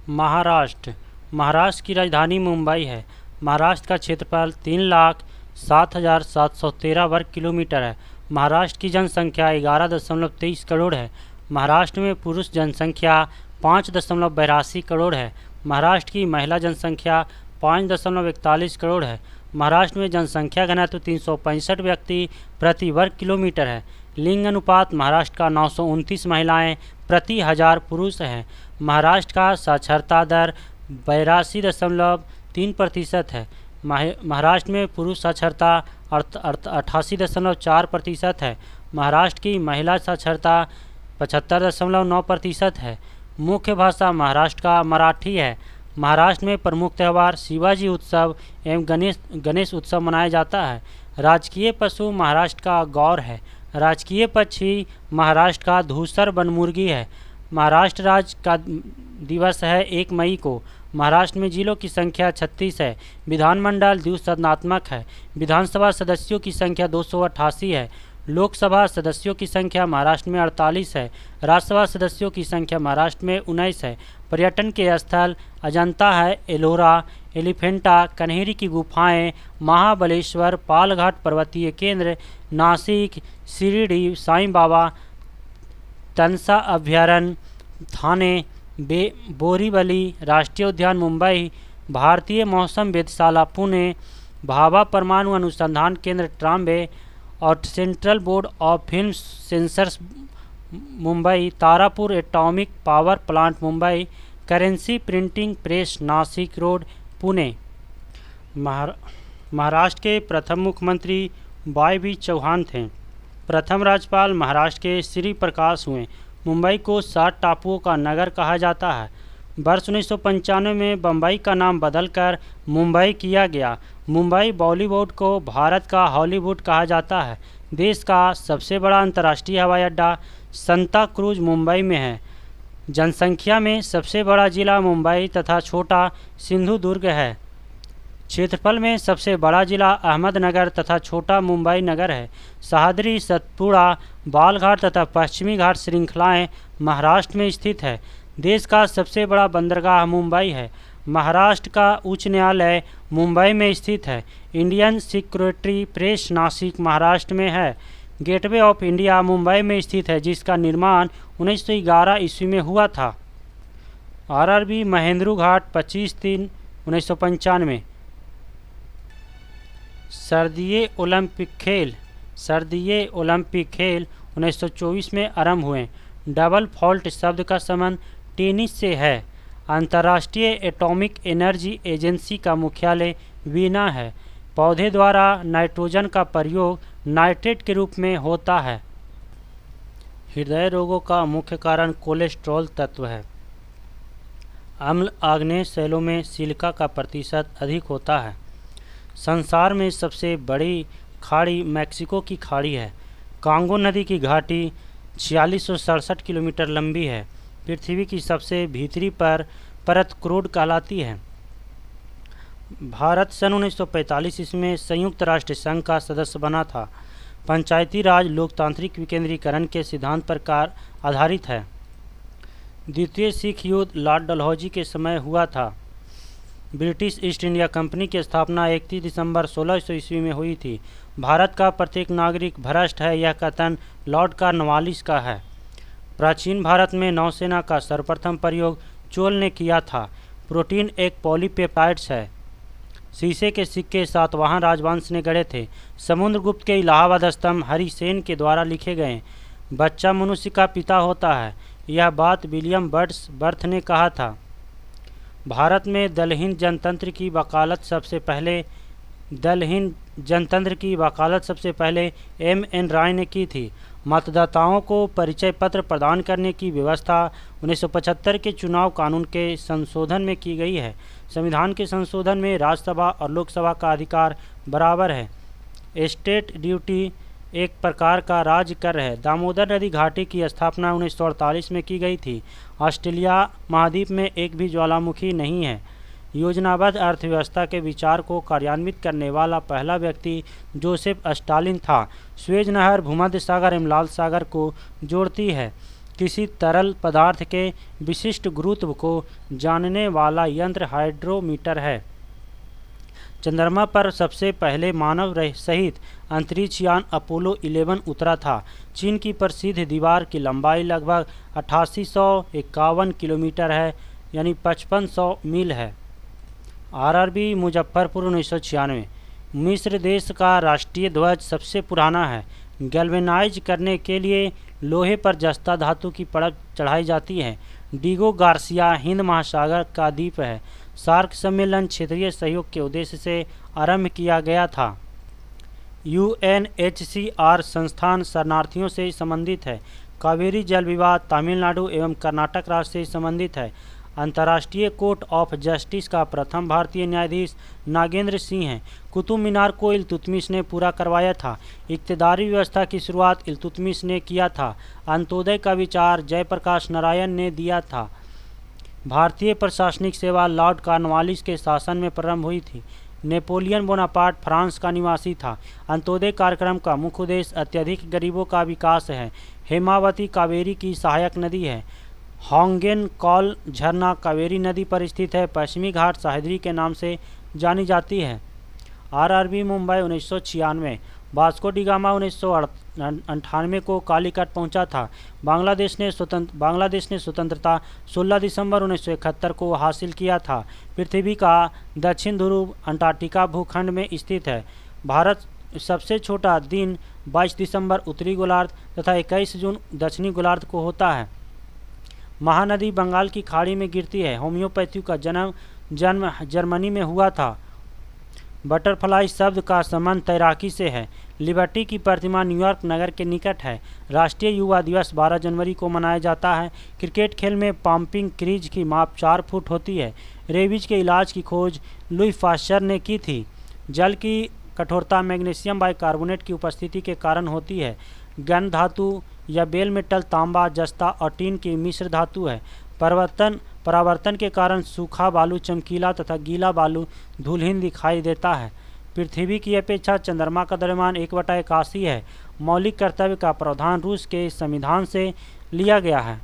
महाराष्ट्र। महाराष्ट्र की राजधानी मुंबई है। महाराष्ट्र का क्षेत्रफल 3,07,713 वर्ग किलोमीटर है। महाराष्ट्र की जनसंख्या 11.23 करोड़ है। महाराष्ट्र में पुरुष जनसंख्या 5.82 करोड़ है। महाराष्ट्र की महिला जनसंख्या 5.41 करोड़ है। महाराष्ट्र में जनसंख्या घनत्व 365 व्यक्ति प्रति वर्ग किलोमीटर है। लिंग अनुपात महाराष्ट्र का 929 महिलाएं प्रति 1000 पुरुष हैं। महाराष्ट्र का साक्षरता दर 82.3% है। महाराष्ट्र में पुरुष साक्षरता 88.4% है। महाराष्ट्र की महिला साक्षरता 75.9% है। मुख्य भाषा महाराष्ट्र का मराठी है। महाराष्ट्र में प्रमुख त्यौहार शिवाजी उत्सव एवं गणेश उत्सव मनाया जाता है। राजकीय पशु महाराष्ट्र का गौर है। राजकीय पक्षी महाराष्ट्र का धूसर बनमुर्गी है। महाराष्ट्र राज्य का दिवस है 1 मई को। महाराष्ट्र में जिलों की संख्या 36 है। विधानमंडल द्विसदनात्मक है। विधानसभा सदस्यों की संख्या 288 है। लोकसभा सदस्यों की संख्या महाराष्ट्र में 48 है। राज्यसभा सदस्यों की संख्या महाराष्ट्र में 19 है। पर्यटन के स्थल अजंता है, एलोरा, एलिफेंटा, कन्हेरी की गुफाएं, महाबलेश्वर, पालघाट पर्वतीय केंद्र, नासिक, शिरडी, साईं बाबा, तनसा अभयारण्य, थाने, बोरीवली राष्ट्रीय उद्यान मुंबई, भारतीय मौसम वेधशाला पुणे, भाभा परमाणु अनुसंधान केंद्र ट्राम्बे और central board of film sensors Mumbai, Tarapur atomic power plant Mumbai, currency printing press Nashik road Pune. Maharashtra के प्रथम मुख्यमंत्री वाई चौहान थे। प्रथम राज्यपाल महाराष्ट्र के श्री प्रकाश हुए। मुंबई को 7 टापुओं का नगर कहा जाता है। वर्ष 1995 में बम्बई का नाम बदलकर मुंबई किया गया। मुंबई बॉलीवुड को भारत का हॉलीवुड कहा जाता है। देश का सबसे बड़ा अंतर्राष्ट्रीय हवाई अड्डा सांता क्रूज मुंबई में है। जनसंख्या में सबसे बड़ा जिला मुंबई तथा छोटा सिंधुदुर्ग है। क्षेत्रफल में सबसे बड़ा जिला अहमदनगर तथा छोटा मुंबई नगर है। सह्याद्री, सतपुड़ा, बालघाट तथा पश्चिमी घाट श्रृंखलाएं महाराष्ट्र में स्थित है। देश का सबसे बड़ा बंदरगाह मुंबई है। महाराष्ट्र का उच्च न्यायालय मुंबई में स्थित है। Indian security press Nashik Maharashtra में है। गेटवे ऑफ इंडिया मुंबई में स्थित है, जिसका निर्माण 1911 ईस्वी में हुआ था। आरआरबी महेंद्रू घाट 25/3/1995। सर्दिये ओलंपिक खेल 1924 में आरंभ हुए। डबल फॉल्ट शब्द का संबंध टेनिस से है। अंतर्राष्ट्रीय एटॉमिक एनर्जी एजेंसी का मुख्यालय वीना है। पौधे द्वारा नाइट्रोजन का प्रयोग नाइट्रेट के रूप में होता है। हृदय रोगों का मुख्य कारण कोलेस्ट्रॉल तत्व है। अम्ल आग्नेय शैलों में सिलिका का प्रतिशत अधिक होता है। संसार में सबसे बड़ी खाड़ी मैक्सिको की खाड़ी है। कांगो नदी की घाटी 4667 किलोमीटर लंबी है। पृथ्वी की सबसे भीतरी परत क्रोड कहलाती है। भारत सन 1945 ईस्वी में संयुक्त राष्ट्र संघ का सदस्य बना था। पंचायती राज लोकतांत्रिक विकेंद्रीकरण के सिद्धांत पर आधारित है। द्वितीय सिख युद्ध लॉर्ड डलहौजी के समय हुआ था। ब्रिटिश ईस्ट इंडिया कंपनी की स्थापना 31 दिसंबर 1600 ईस्वी में हुई थी। भारत का प्रत्येक नागरिक भ्रष्ट है, यह कथन लॉर्ड कॉर्नवालिस का है। प्राचीन भारत में नौसेना का सर्वप्रथम प्रयोग चोल ने किया था। प्रोटीन एक पॉलीपेप्टाइड्स है। शीशे के सिक्के सातवाहन राजवंश ने गढ़े थे। समुद्रगुप्त के इलाहाबाद स्तंभ हरिसेन के द्वारा लिखे गए। बच्चा मनुष्य का पिता होता है, यह बात विलियम बर्थ ने कहा था। भारत में दलहीन जनतंत्र की वकालत सबसे पहले M.N. राय ने की थी। मतदाताओं को परिचय पत्र प्रदान करने की व्यवस्था 1975 के चुनाव कानून के संशोधन में की गई है। संविधान के संशोधन में राज्यसभा और लोकसभा का अधिकार बराबर है। एस्टेट ड्यूटी एक प्रकार का राज्य कर है। दामोदर नदी घाटी की स्थापना 1948 में की गई थी। ऑस्ट्रेलिया महाद्वीप में एक भी ज्वालामुखी नहीं है। योजनाबद्ध अर्थव्यवस्था के विचार को कार्यान्वित करने वाला पहला व्यक्ति जोसेफ स्टालिन था। स्वेज नहर भूमध्य सागर एवं लाल सागर को जोड़ती है। किसी तरल पदार्थ के विशिष्ट गुरुत्व को जानने वाला यंत्र हाइड्रोमीटर है। चंद्रमा पर सबसे पहले मानव सहित अंतरिक्ष यान अपोलो 11 उतरा था। चीन की प्रसिद्ध दीवार की लंबाई लगभग 8851 किलोमीटर है, यानी 5500 मील है। आरआरबी मुजफ्फरपुर 1996। मिस्र देश का राष्ट्रीय ध्वज सबसे पुराना है। गैल्वेनाइज करने के लिए लोहे पर जस्ता धातु की परत चढ़ाई जाती है। डिगो गार्सिया हिंद महासागर का द्वीप है। सार्क सम्मेलन क्षेत्रीय सहयोग के उद्देश्य से आरंभ किया गया था। यूएनएचसीआर संस्थान शरणार्थियों से संबंधित है। कावेरी जल विवाद तमिलनाडु एवं कर्नाटक राज्य से संबंधित है। अंतर्राष्ट्रीय कोर्ट ऑफ जस्टिस का प्रथम भारतीय न्यायाधीश नागेंद्र सिंह हैं। कुतुब मीनार को इल्तुतमिश ने पूरा करवाया था। इक़्तिदारी व्यवस्था की शुरुआत इल्तुतमिश ने किया था। अंत्योदय का विचार जयप्रकाश नारायण ने दिया था। भारतीय प्रशासनिक सेवा लॉर्ड कॉर्नवालिस के शासन में प्रारंभ हुई थी। नेपोलियन बोनापार्ट फ्रांस का निवासी था। अंत्योदय कार्यक्रम का मुख्य उद्देश्य अत्यधिक गरीबों का विकास है। हेमावती कावेरी की सहायक नदी है। होंगेन कॉल झरना कावेरी नदी पर स्थित है। पश्चिमी घाट सह्याद्री के नाम से जानी जाती है। RRB Mumbai 1996। Vasco D gamma 1998 को कालीकट पहुंचा था। बांग्लादेश ने स्वतंत्रता 16 दिसंबर 1971 को हासिल किया था। पृथ्वी का दक्षिण ध्रुव अंटार्कटिका भूखंड में स्थित है। भारत सबसे छोटा दिन 22 दिसंबर उत्तरी गोलार्ध तथा 21 जून दक्षिणी गोलार्ध को होता है। महानदी बंगाल की खाड़ी में गिरती है। होम्योपैथी का जन्म जर्मनी में हुआ था। बटरफ्लाई शब्द का संबंध तैराकी से है। लिबर्टी की प्रतिमा न्यूयॉर्क नगर के निकट है। राष्ट्रीय युवा दिवस 12 जनवरी को मनाया जाता है। क्रिकेट खेल में पंपिंग क्रीज की माप 4 फुट होती है। रेबीज के इलाज की खोज लुई पाश्चर ने की थी। जल की कठोरता मैग्नीशियम बाइकार्बोनेट की उपस्थिति के कारण होती है। गन धातु या बेल मेटल तांबा, जस्ता और टीन की मिश्र धातु है। परावर्तन के कारण सूखा बालू चमकीला तथा गीला बालू धूलहीन दिखाई देता है। पृथ्वी की अपेक्षा चंद्रमा का द्रव्यमान 1/81 है। मौलिक कर्तव्य का प्रावधान रूस के संविधान से लिया गया है।